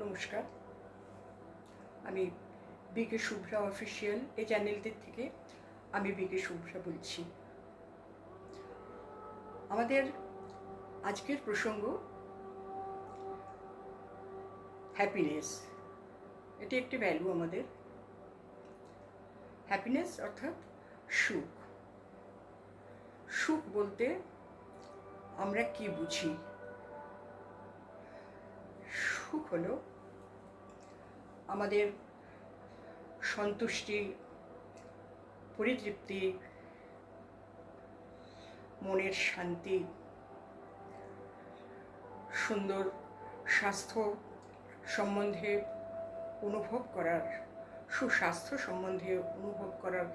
নমস্কার, আমি বিকে শুভ্রা অফিসিয়াল এই চ্যানেলটির থেকে আমি বিকে শুভ্রা বলছি। আমাদের আজকের প্রসঙ্গ হ্যাপিনেস। এটি একটি ভ্যালু আমাদের। হ্যাপিনেস অর্থাৎ সুখ। সুখ বলতে আমরা কি বুঝি? সুখ হলো আমাদের সন্তুষ্টি, পরিতৃপ্তি, মনের শান্তি, সুন্দর স্বাস্থ্য সম্বন্ধে অনুভব করার, সুস্বাস্থ্য সম্বন্ধে অনুভব করার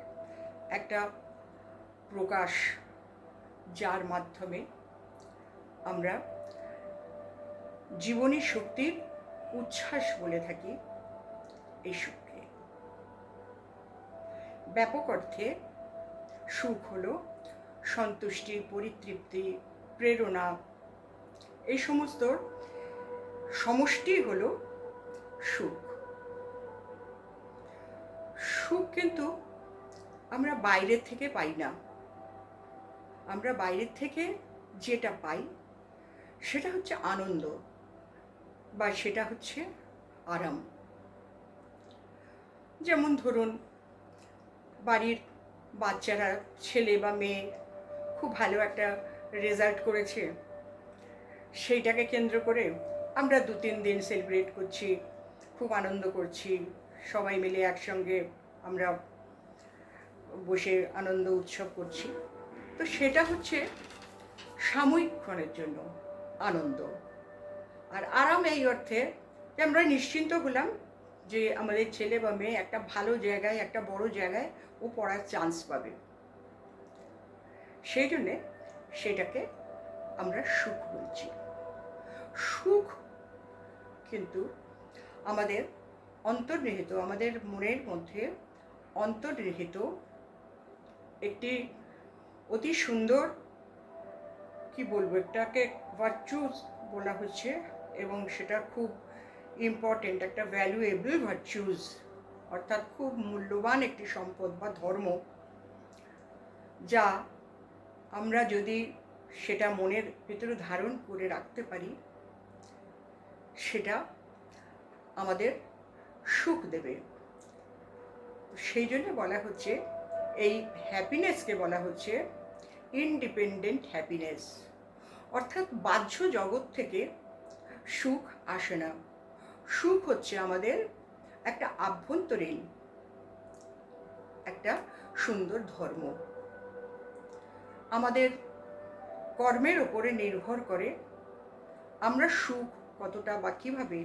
একটা প্রকাশ, যার মাধ্যমে আমরা জীবনী শক্তির উচ্ছ্বাস বলে থাকি এই সুখকে। ব্যাপক অর্থে সুখ হলো সন্তুষ্টি, পরিতৃপ্তি, প্রেরণা, এই সমস্ত সমষ্টি হলো সুখ। সুখ কিন্তু আমরা বাইরের থেকে পাই না। আমরা বাইরের থেকে যেটা পাই সেটা হচ্ছে আনন্দ, বা সেটা হচ্ছে আরাম। যেমন ধরুন, বাড়ির বাচ্চারা, ছেলে বা মেয়ে খুব ভালো একটা রেজাল্ট করেছে, সেইটাকে কেন্দ্র করে আমরা 2-3 দিন সেলিব্রেট করছি, খুব আনন্দ করছি, সবাই মিলে একসঙ্গে আমরা বসে আনন্দ উৎসব করছি। তো সেটা হচ্ছে সাময়িকক্ষণের জন্য আনন্দ। আর আরাম এই অর্থে যে আমরা নিশ্চিন্ত হলাম যে আমাদের ছেলে বা মেয়ে একটা ভালো জায়গায়, একটা বড় জায়গায় ও পড়ার চান্স পাবে। সেই জন্যে সেটাকে আমরা সুখ বলছি। সুখ কিন্তু আমাদের অন্তর্নিহিত, আমাদের মনের মধ্যে অন্তর্নিহিত একটি অতি সুন্দর, কি বলবো, এটাকে ভার্চুস বলা হচ্ছে, এবং সেটা খুব ইম্পর্টেন্ট, একটা ভ্যালুয়েবল ভার্চুস, অর্থাৎ খুব মূল্যবান একটি সম্পদ বা ধর্ম, যা আমরা যদি সেটা মনের ভিতরে ধারণ করে রাখতে পারি, সেটা আমাদের সুখ দেবে। সেই জন্য বলা হচ্ছে, এই হ্যাপিনেসকে বলা হচ্ছে ইন্ডিপেন্ডেন্ট হ্যাপিনেস। অর্থাৎ বাহ্য জগৎ থেকে সুখ আসে না। সুখ হচ্ছে আমাদের একটা আভ্যন্তরীণ একটা সুন্দর ধর্ম। আমাদের কর্মের ওপরে নির্ভর করে আমরা সুখ কতটা বা কীভাবে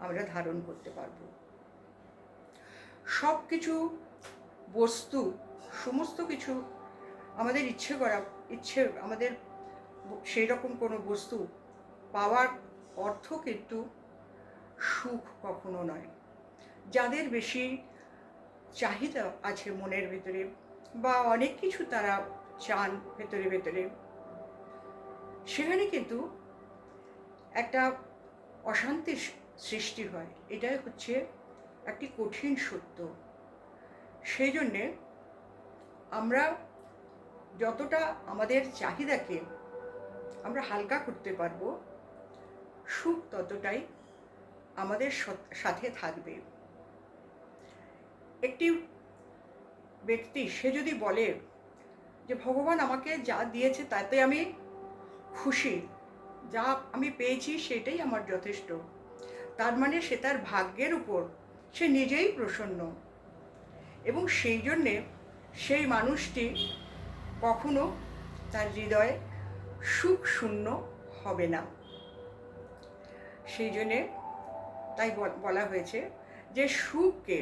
আমরা ধারণ করতে পারব। সব কিছু বস্তু, সমস্ত কিছু আমাদের আমাদের সেই রকম কোনো বস্তু পাওয়ার অর্থ কিন্তু সুখ কখনো নয়। যাদের বেশি চাহিদা আছে মনের ভেতরে, বা অনেক কিছু তারা চান ভেতরে ভেতরে, সেখানে কিন্তু একটা অশান্তির সৃষ্টি হয়। এটাই হচ্ছে একটি কঠিন সত্য। সেই জন্যে আমরা যতটা আমাদের চাহিদাকে আমরা হালকা করতে পারবো, সুখ ততটাই আমাদের সাথে থাকবে। একটি ব্যক্তি, সে যদি বলে যে ভগবান আমাকে যা দিয়েছে তাতে আমি খুশি, যা আমি পেয়েছি সেটাই আমার যথেষ্ট, তার মানে সে তার ভাগ্যের উপর সে নিজেই প্রসন্ন, এবং সেই জন্যে সেই মানুষটি কখনো তার হৃদয়ে সুখ শূন্য হবে না। সেই জন্যে তাই বলা হয়েছে যে সুখকে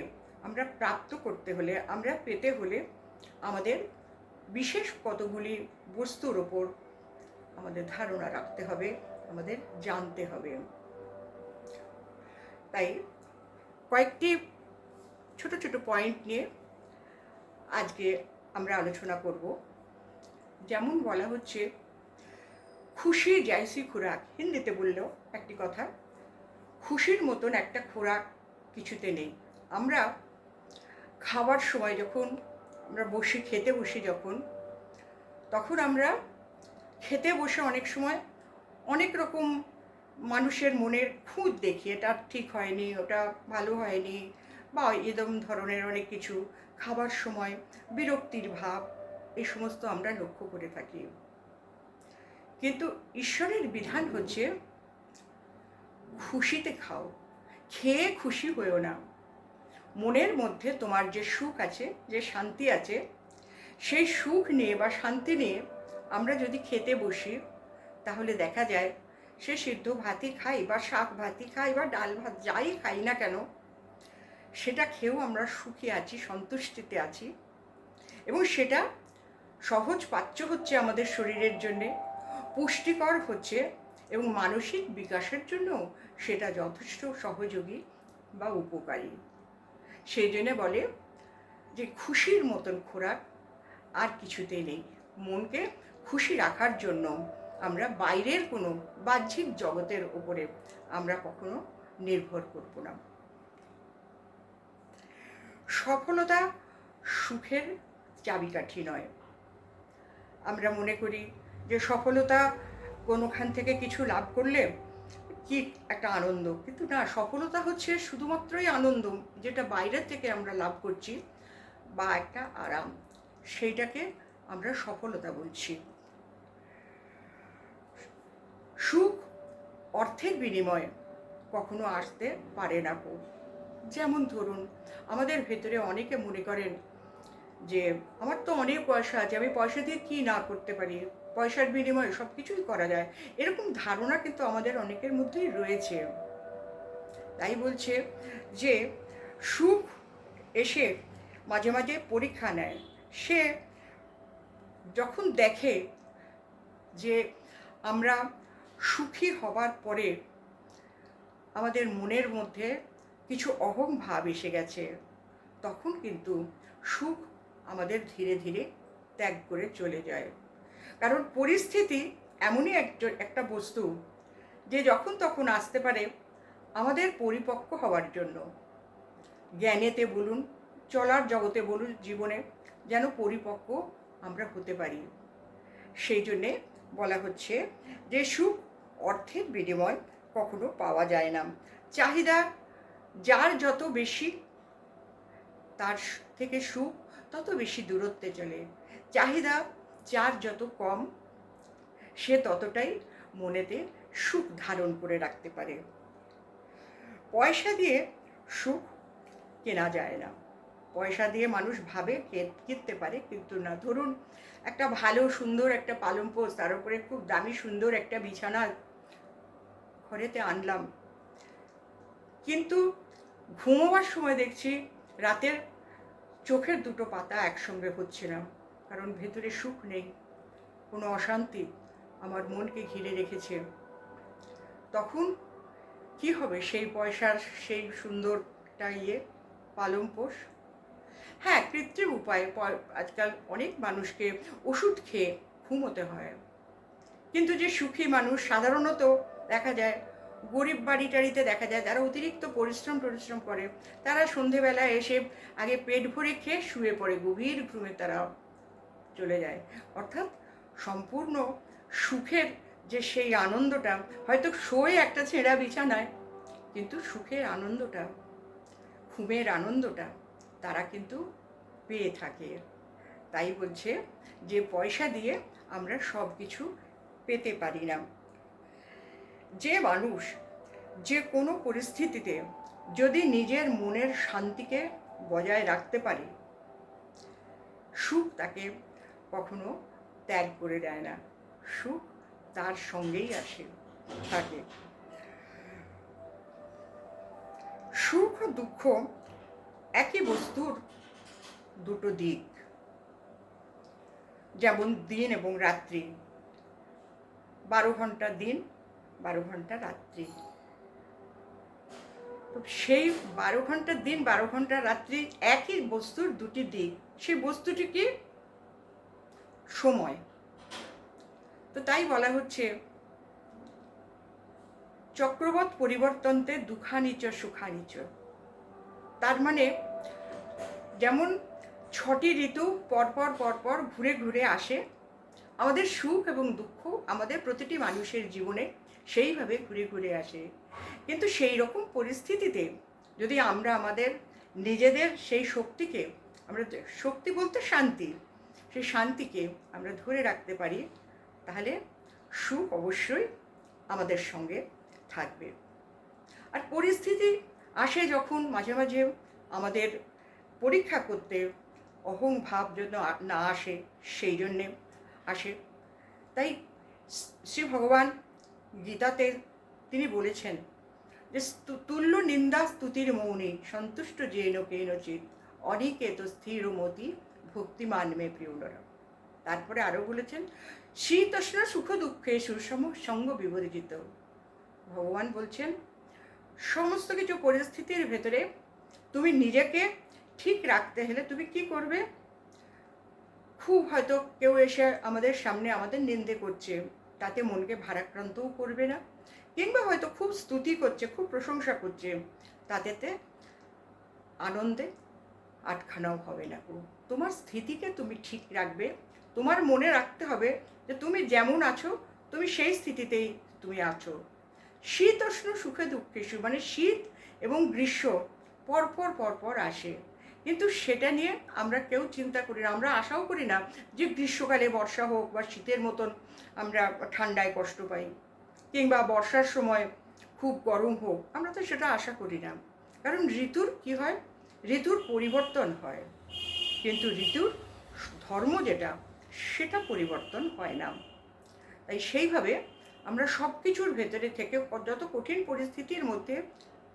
আমরা প্রাপ্ত করতে হলে, আমরা পেতে হলে আমাদের বিশেষ কতগুলি বস্তুর ওপর আমাদের ধারণা রাখতে হবে, আমাদের জানতে হবে। তাই কয়েকটি ছোট ছোট পয়েন্ট নিয়ে আজকে আমরা আলোচনা করব। যেমন বলা হচ্ছে, খুশি জैसी खुराक, হিন্দিতে বললেও একটি কথা, খুশির মতন একটা খোরাক কিছুতে নেই। আমরা খাবার সময় যখন আমরা খেতে বসি তখন আমরা খেতে বসে অনেক সময় অনেক রকম মানুষের মনের খুঁত দেখি, এটা ঠিক হয়নি, ওটা ভালো হয়নি, বা এরকম ধরনের অনেক কিছু খাবার সময় বিরক্তির ভাব, এই সমস্ত আমরা লক্ষ্য করে থাকি। কিন্তু ঈশ্বরের বিধান হচ্ছে খুশিতে খাও, খেয়ে খুশি হয়েও না। মনের মধ্যে তোমার যে সুখ আছে, যে শান্তি আছে, সেই সুখ নিয়ে বা শান্তি নিয়ে আমরা যদি খেতে বসি, তাহলে দেখা যায় সে সিদ্ধ ভাতই খাই বা শাক ভাতই খাই বা ডাল ভাত যাই খাই না কেন, সেটা খেয়েও আমরা সুখে আছি, সন্তুষ্টিতে আছি, এবং সেটা সহজ পাচ্য হচ্ছে আমাদের শরীরের জন্যে, পুষ্টিকর হচ্ছে, এবং মানসিক বিকাশের জন্য সেটা যথেষ্ট সহযোগী বা উপকারী। সেই জন্যে বলে যে খুশির মতন খোরাক আর কিছুতেই নেই। মনকে খুশি রাখার জন্য আমরা বাইরের কোনো বাহ্যিক জগতের উপরে আমরা কখনো নির্ভর করব না। সফলতা সুখের চাবিকাঠি নয়। আমরা মনে করি যে সফলতা কোনোখান থেকে কিছু লাভ করলে কি একটা আনন্দ, কিন্তু না, সফলতা হচ্ছে শুধুমাত্রই আনন্দ যেটা বাইরের থেকে আমরা লাভ করছি, বা একটা আরাম, সেইটাকে আমরা সফলতা বলছি। সুখ অর্থের বিনিময়ে কখনো আসতে পারে না। যেমন ধরুন, আমাদের ভেতরে অনেকে মনে করেন যে আমার তো অনেক পয়সা আছে, আমি পয়সা দিয়ে কী না করতে পারি, পয়সার বিনিময়ে সব কিছুই করা যায়, এরকম ধারণা কিন্তু আমাদের অনেকের মধ্যেই রয়েছে। তাই বলছে যে সুখ এসে মাঝে মাঝে পরীক্ষা নেয়। সে যখন দেখে যে আমরা সুখী হবার পরে আমাদের মনের মধ্যে কিছু অহং ভাব এসে গেছে, তখন কিন্তু সুখ আমাদের ধীরে ধীরে ত্যাগ করে চলে যায়। কারণ পরিস্থিতি এমনই একটা বস্তু যে যখন তখন আসতে পারে আমাদের পরিপক্ক হওয়ার জন্য। জ্ঞানেতে বলুন, চলার জগতে বলুন, জীবনে যেন পরিপক্ক আমরা হতে পারি। সেই জন্যে বলা হচ্ছে যে সুখ অর্থের বিনিময় কখনো পাওয়া যায় না। চাহিদা যার যত বেশি, তার থেকে সুখ তত বেশি দূরত্বে চলে। চাহিদা যার যত কম, সে ততটাই মনেতে সুখ ধারণ করে রাখতে পারে। পয়সা দিয়ে সুখ কেনা যায় না। পয়সা দিয়ে মানুষ ভাবে কিনতে পারে, কিন্তু না। ধরুন একটা ভালো সুন্দর একটা পালঙ্ক, তার উপরে খুব দামি সুন্দর একটা বিছানা ঘরেতে আনলাম, কিন্তু ঘুমোবার সময় দেখছি রাতের চোখের দুটো পাতা একসঙ্গে হচ্ছে না, কারণ ভেতরে সুখ নেই, কোনো অশান্তি আমার মনকে ঘিরে রেখেছে। তখন কি হবে সেই পয়সার, সেই সুন্দরটা পালঙ্কোষ? হ্যাঁ, কৃত্রিম উপায়ে আজকাল অনেক মানুষকে ওষুধ খেয়ে ঘুমোতে হয়, কিন্তু যে সুখী মানুষ সাধারণত দেখা যায় গরিব বাড়িটারিতে দেখা যায় যারা অতিরিক্ত পরিশ্রম করে, তারা সন্ধেবেলায় এসে আগে পেট ভরে খেয়ে শুয়ে পড়ে, গভীর ঘুমে তারা চলে যায়। অর্থাৎ সম্পূর্ণ সুখের যে সেই আনন্দটা, হয়তো শোয় একটা ছেঁড়া বিছানায়, কিন্তু সুখের আনন্দটা, ঘুমের আনন্দটা তারা কিন্তু পেয়ে থাকে। তাই বলছে যে পয়সা দিয়ে আমরা সব কিছু পেতে পারি না। যে মানুষ যে কোনো পরিস্থিতিতে যদি নিজের মনের শান্তিকে বজায় রাখতে পারে, সুখ তাকে কখনো ত্যাগ করে দেয় না, সুখ তার সঙ্গেই আসে থাকে। সুখ ও দুঃখ একই বস্তুর দুটো দিক, যেমন দিন এবং রাত্রি, 12 ঘন্টা দিন, 12 ঘন্টা রাত্রি। তো সেই 12 ঘন্টা দিন, 12 ঘন্টা রাত্রি একই বস্তুর দুটি দিক। সেই বস্তুটি কি? সময়। তো তাই বলা হচ্ছে চক্রবৎ পরিবর্তন্তে দুঃখানিচ সুখানিচ। তার মানে যেমন 6টি ঋতু পরপর পরপর ঘুরে ঘুরে আসে, আমাদের সুখ এবং দুঃখ আমাদের প্রতিটি মানুষের জীবনে সেইভাবে ঘুরে ঘুরে আসে। কিন্তু সেই রকম পরিস্থিতিতে যদি আমরা আমাদের নিজেদের সেই শক্তিকে, আমরা শক্তি বলতে শান্তি, সেই শান্তিকে আমরা ধরে রাখতে পারি, তাহলে সুখ অবশ্যই আমাদের সঙ্গে থাকবে। আর পরিস্থিতি আসে যখন মাঝে মাঝে আমাদের পরীক্ষা করতে, অহং ভাব যেন না আসে, সেই জন্যে আসে। তাই শ্রী ভগবান গীতাতে তিনি বলেছেন যে তুল্য নিন্দা স্তুতির মৌনী সন্তুষ্ট যেন কেনচিৎ অনিকেত স্থিরমতি ভক্তিমান মে প্রিয়নরা। তারপরে আরও বলেছেন শীতোষ্ণ সুখ দুঃখে সুষম সঙ্গ বিবর্জিত। ভগবান বলছেন সমস্ত কিছু পরিস্থিতির ভেতরে তুমি নিজেকে ঠিক রাখতে হলে তুমি কি করবে? খুব হয়তো কেউ এসে আমাদের সামনে আমাদের নিন্দে করছে, তাতে মনকে ভারাক্রান্তও করবে না, কিংবা হয়তো খুব স্তুতি করছে, খুব প্রশংসা করছে, তাতেতে আনন্দে আটখানাও হবে না। তোমার স্থিতিকে তুমি ঠিক রাখবে, তোমার মনে রাখতে হবে যে তুমি যেমন আছো তুমি সেই স্থিতিতেই তুমি আছো। শীতোষ্ণ সুখে দুঃখে মানে শীত এবং গ্রীষ্ম পরপর পরপর আসে, কিন্তু সেটা নিয়ে আমরা কেউ চিন্তা করি না, আমরা আশাও করি না যে গ্রীষ্মকালে বর্ষা হোক বা শীতের মতন আমরা ঠান্ডায় কষ্ট পাই, কিংবা বর্ষার সময় খুব গরম হোক, আমরা তো সেটা আশা করি না। কারণ ঋতুর কি হয়, ঋতুর পরিবর্তন হয়, কিন্তু ঋতুর ধর্ম যেটা সেটা পরিবর্তন হয় না। তাই সেইভাবে আমরা সব কিছুর ভেতরে থেকে, যত কঠিন পরিস্থিতির মধ্যে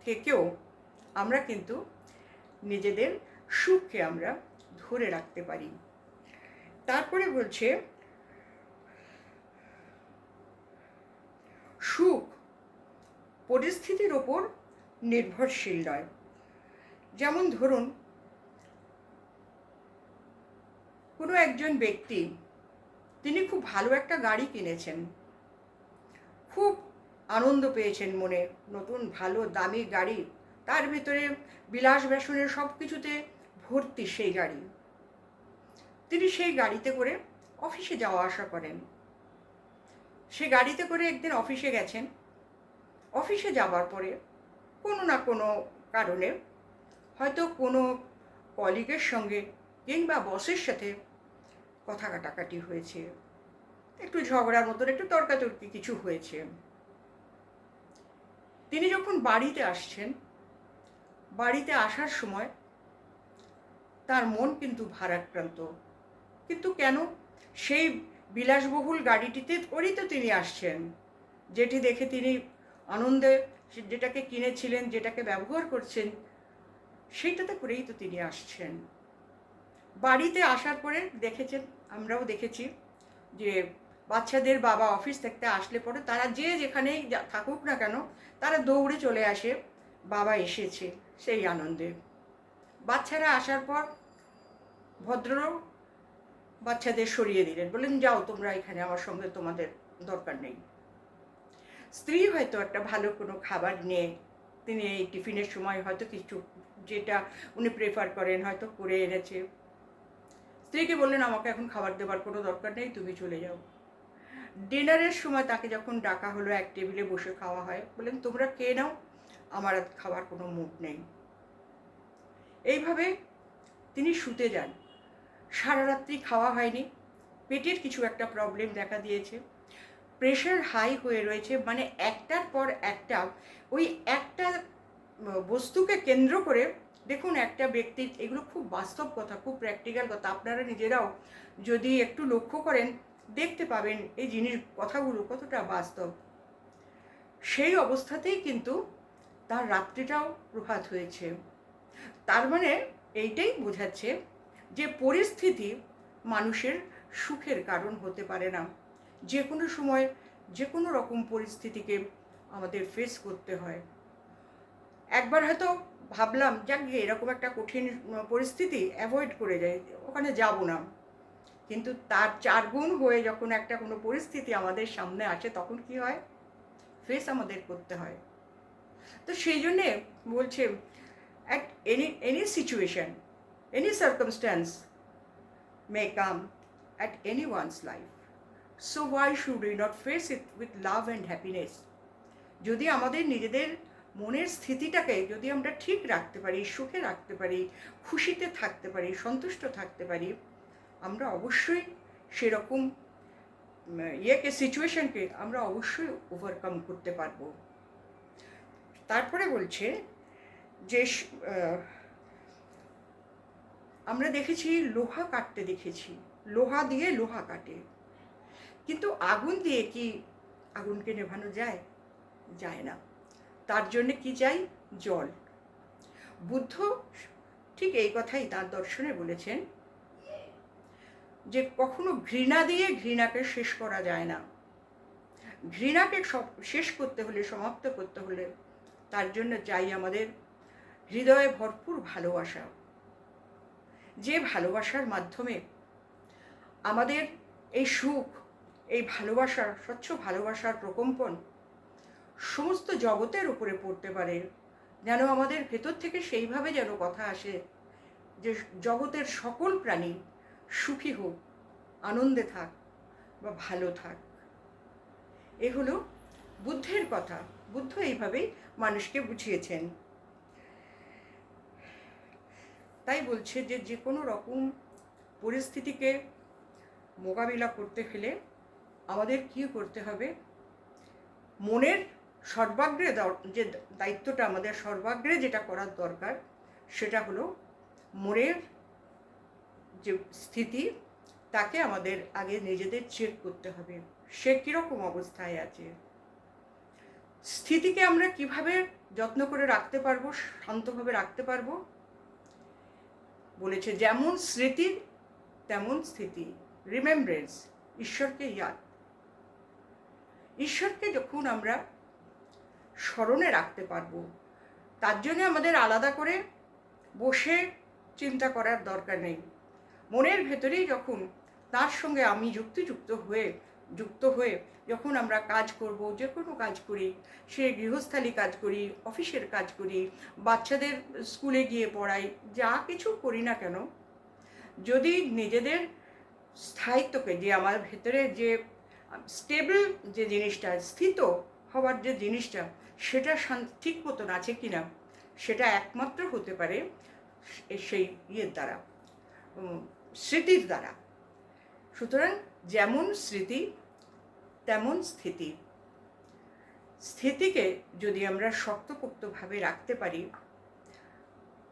থেকেও আমরা কিন্তু নিজেদের সুখকে আমরা ধরে রাখতে পারি। তারপরে বলছে সুখ পরিস্থিতির ওপর নির্ভরশীল নয়। যেমন ধরুন কোনো একজন ব্যক্তি তিনি খুব ভালো একটা গাড়ি কিনেছেন, খুব আনন্দ পেয়েছেন মনে, নতুন ভালো দামি গাড়ি, তার ভিতরে বিলাস ব্যাসনের সব কিছুতে ভর্তি সেই গাড়ি। তিনি সেই গাড়িতে করে অফিসে যাওয়া আসা করেন। সে গাড়িতে করে একদিন অফিসে গেছেন, অফিসে যাবার পরে কোনো না কোনো কারণে হয়তো কোনো কলিগের সঙ্গে কিংবা বসের সাথে কথা কাটাকাটি হয়েছে, একটু ঝগড়ার মতন, একটু তর্কাতর্কি কিছু হয়েছে। তিনি যখন বাড়িতে আসছেন, বাড়িতে আসার সময় তার মন কিন্তু ভারাক্রান্ত। কিন্তু কেন? সেই বিলাসবহুল গাড়িটিতে করেই তো তিনি আসছেন, যেটি দেখে তিনি আনন্দে, যেটাকে কিনেছিলেন, যেটাকে ব্যবহার করছেন, সেইটাতে করেই তো তিনি আসছেন। বাড়িতে আসার পরে দেখেছেন, আমরাও দেখেছি যে বাচ্চাদের বাবা অফিস থেকে আসলে পরে তারা যে যেখানেই থাকুক না কেন, তারা দৌড়ে চলে আসে বাবা এসেছে সেই আনন্দে। বাচ্চারা আসার পর ভদ্রলোক বাচ্চাদের সরিয়ে দিলেন, বললেন যাও তোমরা, এখানে আমার সঙ্গে তোমাদের দরকার নেই। স্ত্রী হয়তো একটা ভালো কোনো খাবার নিয়ে তিনি এই টিফিনের সময় হয়তো কিছু যেটা উনি প্রেফার করেন হয়তো করে এনেছে। স্ত্রীকে বললেন আমাকে এখন খাবার দেবার কোনো দরকার নেই, তুমি চলে যাও। ডিনারের সময় তাকে যখন ডাকা হলো, এক টেবিলে বসে খাওয়া হয়, বললেন তোমরা খেয়ে নাও, আমার আর খাবার কোনো মুড নেই। এইভাবে তিনি শুতে যান। সারা রাত্রি খাওয়া হয়নি, পেটের কিছু একটা প্রবলেম দেখা দিয়েছে, প্রেশার হাই হয়ে রয়েছে, মানে একটার পর একটা ওই একটা বস্তুকে কেন্দ্র করে। দেখুন একটা ব্যক্তির, এগুলো খুব বাস্তব কথা, খুব প্র্যাকটিক্যাল কথা, আপনারা নিজেরাও যদি একটু লক্ষ্য করেন দেখতে পাবেন এই কথাগুলো কতটা বাস্তব। সেই অবস্থাতেই কিন্তু তার রাত্রিটাও প্রভাত হয়েছে। তার মানে এইটাই বোঝাচ্ছে যে পরিস্থিতি মানুষের সুখের কারণ হতে পারে না। যে কোনো সময় যে কোনো রকম পরিস্থিতিকে আমাদের ফেস করতে হয়। একবার হয়তো ভাবলাম যাক গিয়ে এরকম একটা কঠিন পরিস্থিতি অ্যাভয়েড করে যাই, ওখানে যাব না, কিন্তু তার 4 গুণ হয়ে যখন একটা কোনো পরিস্থিতি আমাদের সামনে আসে তখন কি হয়? ফেস আমাদের করতে হয়। তো সেই জন্যে বলছে at any situation, any circumstance may come at any one's life, so why should we not face it with love and happiness. যদি আমাদের নিজেদের মনের স্থিতিটাকে যদি আমরা ঠিক রাখতে পারি, সুখে রাখতে পারি, খুশিতে থাকতে পারি, সন্তুষ্ট থাকতে পারি, আমরা অবশ্যই সেরকম সিচুয়েশনকে আমরা অবশ্যই ওভারকাম করতে পারবো। তারপরে বলছে যে আমরা দেখেছি লোহা কাটতে দেখেছি, লোহা দিয়ে লোহা কাটে, কিন্তু আগুন দিয়ে কি আগুনকে নেভানো যায়? যায় না। তার জন্যে কি চাই? জল। বুদ্ধ ঠিক এই কথাই তার দর্শনে বলেছেন যে কখনো ঘৃণা দিয়ে ঘৃণাকে শেষ করা যায় না। ঘৃণাকে শেষ করতে হলে, সমাপ্ত করতে হলে, তার জন্য চাই আমাদের হৃদয়ে ভরপুর ভালোবাসা, যে ভালোবাসার মাধ্যমে আমাদের এই সুখ, এই ভালোবাসা, স্বচ্ছ ভালোবাসার প্রকম্পন সমস্ত জগতের উপরে পড়তে পারে, যেন আমাদের ভেতর থেকে সেইভাবে যেন কথা আসে যে জগতের সকল প্রাণী সুখী হোক, আনন্দে থাক বা ভালো থাক। এ হলো বুদ্ধের কথা। বুদ্ধ এইভাবেই মানুষকে বুঝিয়েছেন। তাই বলছে যে যে কোনো রকম পরিস্থিতিকে মোকাবিলা করতে হলে আমাদের কী করতে হবে? মনের সর্বাগ্রে যে দায়িত্বটা আমাদের সর্বাগ্রে যেটা করার দরকার, সেটা হলো মনের যে স্থিতি, তাকে আমাদের আগে নিজেদের চেক করতে হবে, সে কীরকম অবস্থায় আছে। স্থিতিকে আমরা কিভাবে যত্ন করে রাখতে পারবো, শান্তভাবে রাখতে পারবো? বলেছে যেমন স্মৃতি তেমন স্থিতি, রিমেম্ব্রেন্স, ঈশ্বরকে ইয়াদ। ঈশ্বরকে যখন আমরা স্মরণে রাখতে পারবো, তার জন্য আমাদের আলাদা করে বসে চিন্তা করার দরকার নেই। মনের ভেতরেই যখন তার সঙ্গে আমি যুক্ত হয়ে যখন আমরা কাজ করব, যে কোনো কাজ করি, সে গৃহস্থালী কাজ করি, অফিসের কাজ করি, বাচ্চাদের স্কুলে গিয়ে পড়াই, যা কিছু করি না কেন, যদি নিজেদের স্থায়িত্বকে, যে আমার ভেতরে যে স্টেবল যে জিনিসটা, স্থিত হওয়ার যে জিনিসটা, সেটা ঠিক মতন আছে কিনা, সেটা একমাত্র হতে পারে সেই দ্বারা, স্মৃতির দ্বারা। সুতরাং যেমন স্মৃতি তেমন স্থিতি। স্থিতিকে যদি আমরা শক্তপোক্তভাবে রাখতে পারি,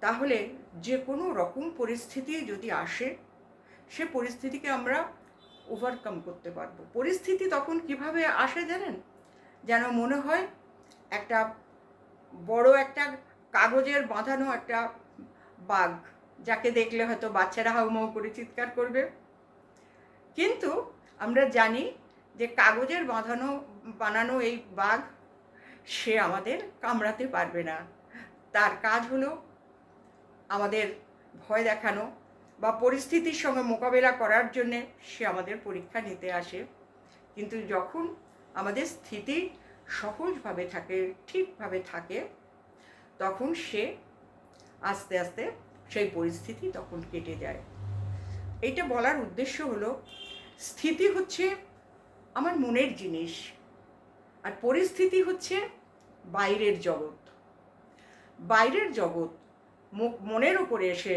তাহলে যে কোনো রকম পরিস্থিতি যদি আসে, সে পরিস্থিতিকে আমরা ওভারকাম করতে পারবো। পরিস্থিতি তখন কিভাবে আসে জানেন? যেন মনে হয় একটা বড় একটা কাগজের বাঁধানো একটা বাঘ, যাকে দেখলে হয়তো বাচ্চারা হাউমাউ করে চিৎকার করবে, কিন্তু আমরা জানি যে কাগজের বানানো এই বাঘ, সে আমাদের কামড়াতে পারবে না। তার কাজ হলো আমাদের ভয় দেখানো বা পরিস্থিতির সঙ্গে মোকাবেলা করার জন্যে সে আমাদের পরীক্ষা নিতে আসে। কিন্তু যখন আমাদের স্থিতি সহজভাবে থাকে, ঠিকভাবে থাকে, তখন সে আস্তে আস্তে সেই পরিস্থিতি তখন কেটে যায়। এইটা বলার উদ্দেশ্য হলো, স্থিতি হচ্ছে আমার মনের জিনিস, আর পরিস্থিতি হচ্ছে বাইরের জগৎ। বাইরের জগৎ মনের উপরে এসে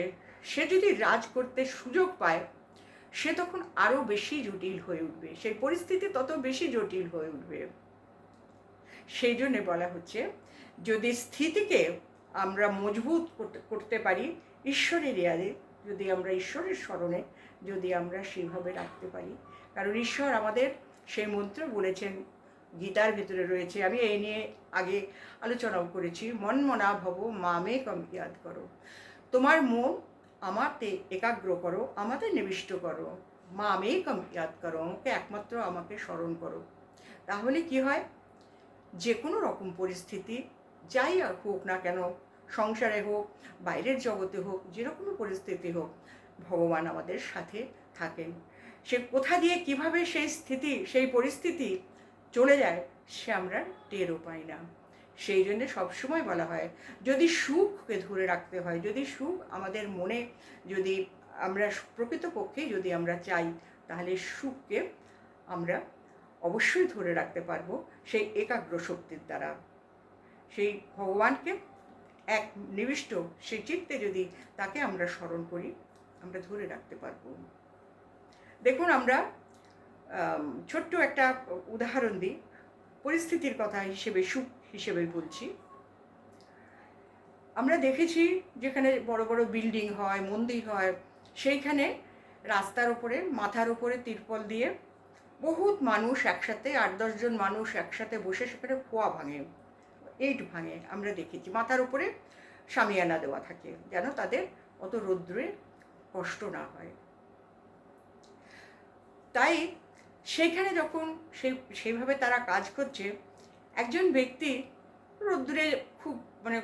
সে যদি রাজ করতে সুযোগ পায়, সে তখন আরও বেশি জটিল হয়ে উঠবে, সেই পরিস্থিতি তত বেশি জটিল হয়ে উঠবে। সেই জন্যে বলা হচ্ছে, যদি স্থিতিকে আমরা মজবুত করতে পারি ঈশ্বরের ইয়াদে, যদি আমরা ঈশ্বরের স্মরণে যদি আমরা সেইভাবে রাখতে পারি, কারণ ঈশ্বর আমাদের সেই মন্ত্র বলেছেন, গীতার ভিতরে রয়েছে, আমি এই নিয়ে আগে আলোচনাও করেছি, মন মনা ভব মামে কম ইয়াদ করো, তোমার মন আমাতে একাগ্র করো, আমাতে নিবিষ্ট করো, মামে কম ইয়াদ করো, আমাকে একমাত্র আমাকে স্মরণ করো। তাহলে কি হয়, যে কোনো রকম পরিস্থিতি যাই হোক না কেন, সংসারে হোক, বাইরের জগতে হোক, যেরকম পরিস্থিতি হোক, ভগবান আমাদের সাথে থাকেন। সে কোথা দিয়ে কিভাবে সেই পরিস্থিতি চলে যায়, সে আমরা টেরও পাই না। সেই জন্যে সবসময় বলা হয়, যদি সুখকে ধরে রাখতে হয়, যদি সুখ আমাদের মনে, যদি আমরা প্রকৃতপক্ষে যদি আমরা চাই, তাহলে সুখকে আমরা অবশ্যই ধরে রাখতে পারবো সেই একাগ্র শক্তির দ্বারা। সেই ভগবানকে এক নিবিষ্ট সেই চিত্তে যদি তাকে আমরা স্মরণ করি, আমরা ধরে রাখতে পারবো। দেখুন, আমরা ছোট্ট একটা উদাহরণ দিই, পরিস্থিতির কথা হিসেবে, সুখ হিসেবে বলছি। আমরা দেখেছি যেখানে বড় বড় বিল্ডিং হয়, মন্দির হয়, সেইখানে রাস্তার ওপরে, মাথার ওপরে তিরপল দিয়ে বহুত মানুষ একসাথে, 8-10 জন মানুষ একসাথে বসে সেখানে খোয়া ভাঙে, ইট ভাঙে। আমরা দেখেছি মাথার উপরে শামিয়ানা দেওয়া থাকে, যেন তাদের অত রৌদ্রে কষ্ট না হয়। তাই সেইখানে যখন সেইভাবে তারা কাজ করছে, একজন ব্যক্তি রৌদ্রে খুব মানে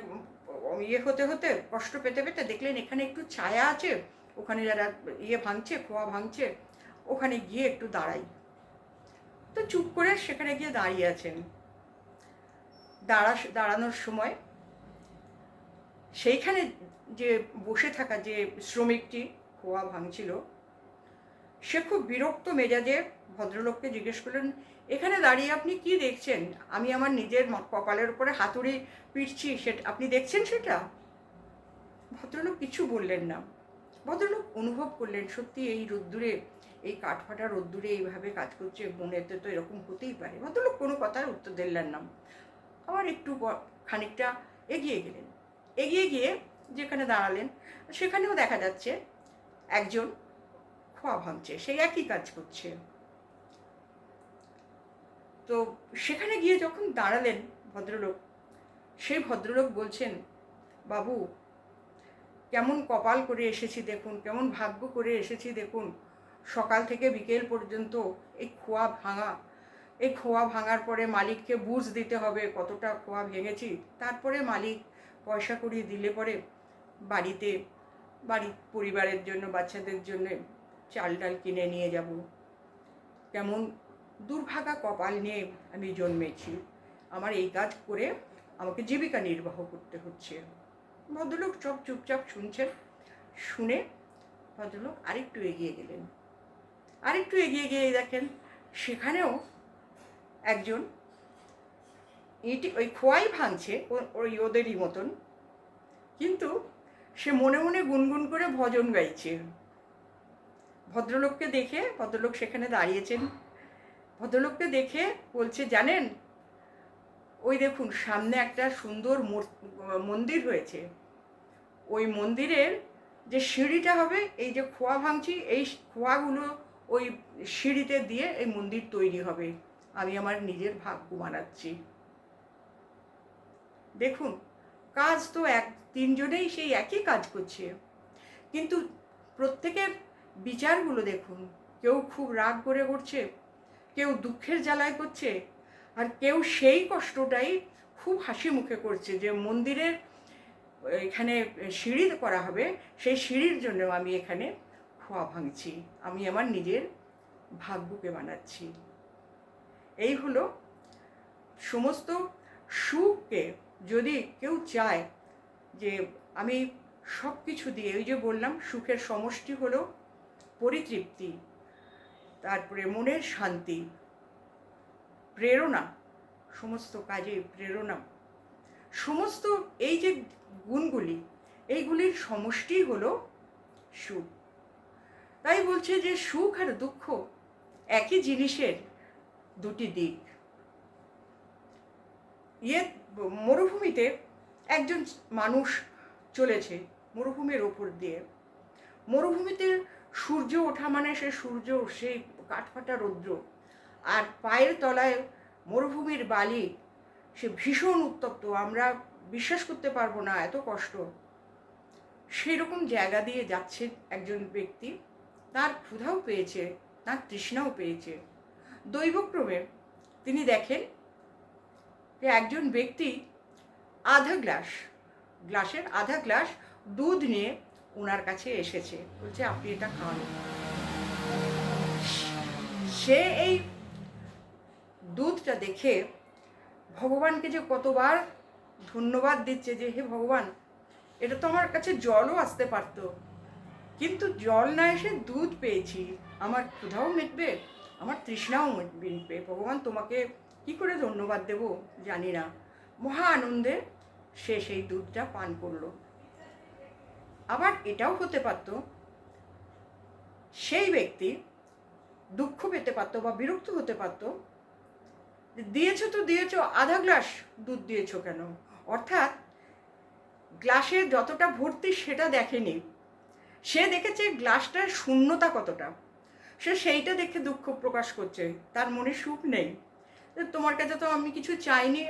হতে হতে, কষ্ট পেতে পেতে দেখলেন এখানে একটু ছায়া আছে, ওখানে যারা ভাঙছে, খোয়া ভাঙছে, ওখানে গিয়ে একটু দাঁড়াই। তো চুপ করে সেখানে গিয়ে দাঁড়িয়ে আছেন। দাঁড়ানোর সময় সেইখানে যে বসে থাকা যে শ্রমিকটি খোয়া ভাঙছিল, সে খুব বিরক্ত মেজাজে ভদ্রলোককে জিজ্ঞেস করলেন, এখানে দাঁড়িয়ে আপনি কি দেখছেন? আমি আমার নিজের কপালের উপরে হাতুড়ি পিটছি, সেটা আপনি দেখছেন সেটা? ভদ্রলোক কিছু বললেন না। ভদ্রলোক অনুভব করলেন সত্যি এই রোদ্দুরে, এই কাঠফাটা রোদ্দুরে এইভাবে কাজ করছে, মনেতে তো এরকম হতেই পারে। ভদ্রলোক কোনো কথার উত্তর দিলেন না। আবার একটু খানিকটা এগিয়ে গেলেন। এগিয়ে গিয়ে যেখানে দাঁড়ালেন, সেখানেও দেখা যাচ্ছে একজন খোয়া ভাঙছে, সেই একই কাজ করছে। তো সেখানে গিয়ে যখন দাঁড়ালেন ভদ্রলোক, সেই ভদ্রলোক বলছেন, বাবু, কেমন কপাল করে এসেছি দেখুন, কেমন ভাগ্য করে এসেছি দেখুন, সকাল থেকে বিকেল পর্যন্ত এই খোয়া ভাঙা, এই খোয়া ভাঙার পরে মালিককে বুঝ দিতে হবে কতটা খোয়া ভেঙেছি, তারপরে মালিক পয়সা করিয়ে দিলে পরে বাড়ির পরিবারের জন্য, বাচ্চাদের জন্য চাল ডাল কিনে নিয়ে যাব। কেমন দুর্ভাগা কপাল নিয়ে আমি জন্মেছি, আমার এই কাজ করে আমাকে জীবিকা নির্বাহ করতে হচ্ছে। ভদ্রলোক সব চুপচাপ শুনছেন। শুনে ভদ্রলোক আরেকটু এগিয়ে গেলেন। আরেকটু এগিয়ে গিয়ে দেখেন সেখানেও একজন ওই খোয়াই ভাঙছে, ওই ওদেরই মতন, কিন্তু সে মনে মনে গুনগুন করে ভজন গাইছে। ভদ্রলোককে দেখে, ভদ্রলোক সেখানে দাঁড়িয়েছেন, ভদ্রলোককে দেখে বলছে, জানেন, ওই দেখুন সামনে একটা সুন্দর মন্দির হয়েছে, ওই মন্দিরের যে সিঁড়িটা হবে, এই যে খোয়া ভাঙছি, এই খোয়াগুলো ওই সিঁড়িতে দিয়ে এই মন্দির তৈরি হবে, আমি আমার নিজের ভাগ্য বানাচ্ছি। দেখুন, কাজ তো তিনজনেই সেই একই কাজ করছে, কিন্তু প্রত্যেকের বিচারগুলো দেখুন, কেউ খুব রাগ করে করছে, কেউ দুঃখের জ্বালায় করছে, আর কেউ সেই কষ্টটাই খুব হাসি মুখে করছে যে মন্দিরের এখানে সিঁড়ি করা হবে, সেই সিঁড়ির জন্য আমি এখানে খোয়া ভাঙছি, আমি আমার নিজের ভাগ্যকে বানাচ্ছি। এই হলো সমস্ত সুখকে যদি কেউ চায় যে আমি সব কিছু দিয়ে, ওই যে বললাম সুখের সমষ্টি হলো পরিতৃপ্তি, তারপরে মনের শান্তি, প্রেরণা, সমস্ত কাজে প্রেরণা, সমস্ত এই যে গুণগুলি, এইগুলির সমষ্টি হলো সুখ। তাই বলছে যে সুখ আর দুঃখ একই জিনিসের দুটি দিক। মরুভূমিতে একজন মানুষ চলেছে মরুভূমির ওপর দিয়ে। মরুভূমিতে সূর্য ওঠা মানে সেই কাঠফাটা রৌদ্র, আর পায়ের তলায় মরুভূমির বালি, সে ভীষণ উত্তপ্ত, আমরা বিশ্বাস করতে পারবো না এত কষ্ট। সেই রকম জায়গা দিয়ে যাচ্ছে একজন ব্যক্তি, তার ক্ষুধাও পেয়েছে, তার তৃষ্ণাও পেয়েছে। দৈবক্রমে তিনি দেখেন যে একজন ব্যক্তি গ্লাসের আধা গ্লাস দুধ নিয়ে ওনার কাছে এসেছে, বলছে আপনি এটা খান। সে এই দুধটা দেখে ভগবানকে যে কতবার ধন্যবাদ দিচ্ছে যে হে ভগবান, এটা তো আমার কাছে জলও আসতে পারতো, কিন্তু জল না এসে দুধ পেয়েছি, আমার ক্ষুধাও মিটবে, আমার তৃষ্ণাও মিটবে। ভগবান তোমাকে কি করে ধন্যবাদ দেব জানি না। মহা আনন্দে সে সেই দুধটা পান করলো। আবার এটাও হতে পারতো সেই ব্যক্তি দুঃখ পেতে পারতো বা বিরক্ত হতে পারতো, দিয়েছো তো দিয়েছো, আধা গ্লাস দুধ দিয়েছো কেন? অর্থাৎ গ্লাসের যতটা ভর্তি সেটা দেখেনি, সে দেখেছে গ্লাসটার শূন্যতা কতটা, সে সেইটা দেখে দুঃখ প্রকাশ করছে, তার মনে সুখ নেই। তোমার কাছে তো আমি কিছু চাইনি,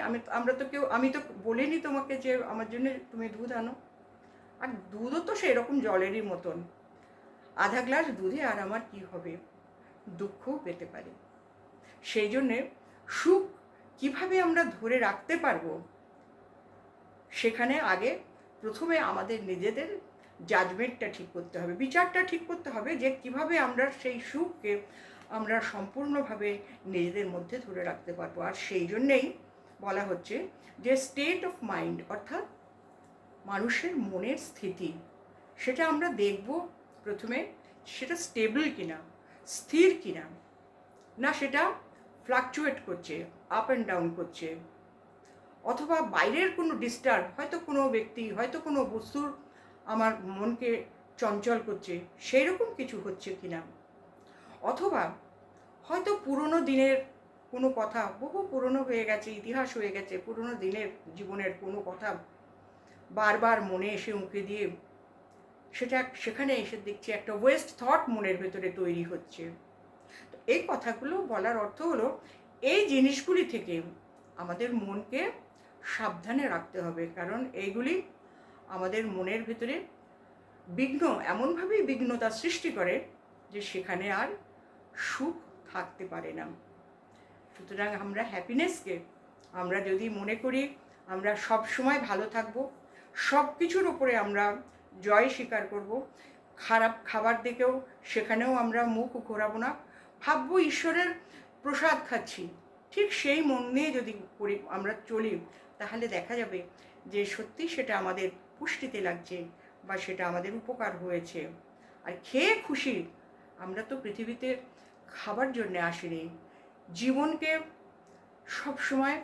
আমি তো বলিনি তোমাকে যে আমার জন্য তুমি দুধ আনো। আর দুধও তো সেরকম জলেরই মতন, আধা গ্লাস দুধে আর আমার কি হবে, দুঃখও পেতে পারি। সেই জন্যে সুখ কিভাবে আমরা ধরে রাখতে পারবো, সেখানে আগে প্রথমে আমাদের নিজেদের জাজমেন্টটা ঠিক করতে হবে, বিচারটা ঠিক করতে হবে যে কিভাবে আমরা সেই সুখকে আমরা সম্পূর্ণভাবে নিজেদের মধ্যে ধরে রাখতে পারবো। আর সেই জন্যেই বলা হচ্ছে যে স্টেট অফ মাইন্ড, অর্থাৎ মানুষের মনের স্থিতি, সেটা আমরা দেখব প্রথমে, সেটা স্টেবল কিনা, স্থির কিনা, না সেটা ফ্লাকচুয়েট করছে, আপ অ্যান্ড ডাউন করছে, অথবা বাইরের কোনো ডিস্টার্ব, হয়তো কোনো ব্যক্তি, হয়তো কোনো বস্তুর আমার মনকে চঞ্চল করছে, সেই রকম কিছু হচ্ছে কিনা, অথবা হয়তো পুরনো দিনের কোনো কথা, বহু পুরনো হয়ে গেছে, ইতিহাস হয়ে গেছে, পুরনো দিনের জীবনের কোনো কথা বারবার মনে এসে উঁকে দিয়ে সেখানে এসে দেখছি একটা ওয়েস্ট থট মনের ভেতরে তৈরি হচ্ছে। তো এই কথাগুলো বলার অর্থ হলো এই জিনিসগুলি থেকে আমাদের মনকে সাবধানে রাখতে হবে, কারণ এইগুলি আমাদের মনের ভেতরে এমনভাবেই বিঘ্নতা সৃষ্টি করে যে সেখানে আর সুখ থাকতে পারে না। সুতরাং আমরা হ্যাপিনেসকে আমরা যদি মনে করি আমরা সব সময় ভালো থাকব, সব কিছুর উপরে আমরা জয় স্বীকার করব, খারাপ খাবার দিকেও সেখানেও আমরা মুখ ঘোরাবো না, ভাববো ঈশ্বরের প্রসাদ খাচ্ছি, ঠিক সেই মন নিয়ে যদি আমরা চলি, তাহলে দেখা যাবে যে সত্যি সেটা আমাদের পুষ্টিতে লাগছে বা সেটা আমাদের উপকার হয়েছে। আর খেয়ে খুশি, আমরা তো পৃথিবীতে খাবার জন্যে আসিনি, জীবনকে সবসময়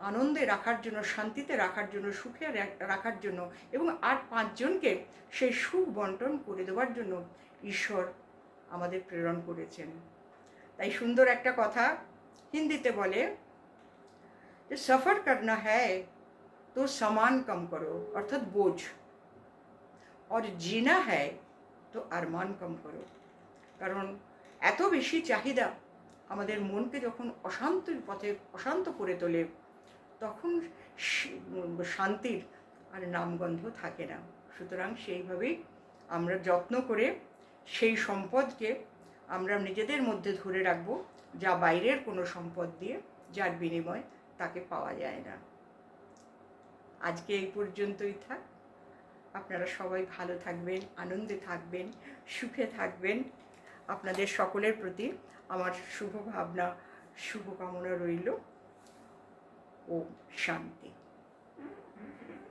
আনন্দে রাখার জন্য, শান্তিতে রাখার জন্য, সুখে রাখার জন্য এবং আর পাঁচজনকে সেই সুখ বন্টন করে দেওয়ার জন্য ঈশ্বর আমাদের প্রেরণ করেছেন। তাই সুন্দর একটা কথা হিন্দিতে বলে যে সফর করনা হ্যায় তো সামান কম করো, অর্থাৎ বোঝ, আর জিনা হ্যায় তো আরমান কম করো। কারণ এত বেশি চাহিদা আমাদের মনকে যখন অশান্তির পথে অশান্ত করে তোলে, তখন শান্তির আর নামগন্ধ থাকে না। সুতরাং সেইভাবেই আমরা যত্ন করে সেই সম্পদকে আমরা নিজেদের মধ্যে ধরে রাখবো, যা বাইরের কোনো সম্পদ দিয়ে, যার বিনিময় তাকে পাওয়া যায় না। আজকে এই পর্যন্তই থাক। আপনারা সবাই ভালো থাকবেন, আনন্দে থাকবেন, সুখে থাকবেন। আপনাদের সকলের প্রতি আমার শুভ ভাবনা, শুভকামনা রইল। ও শান্তি।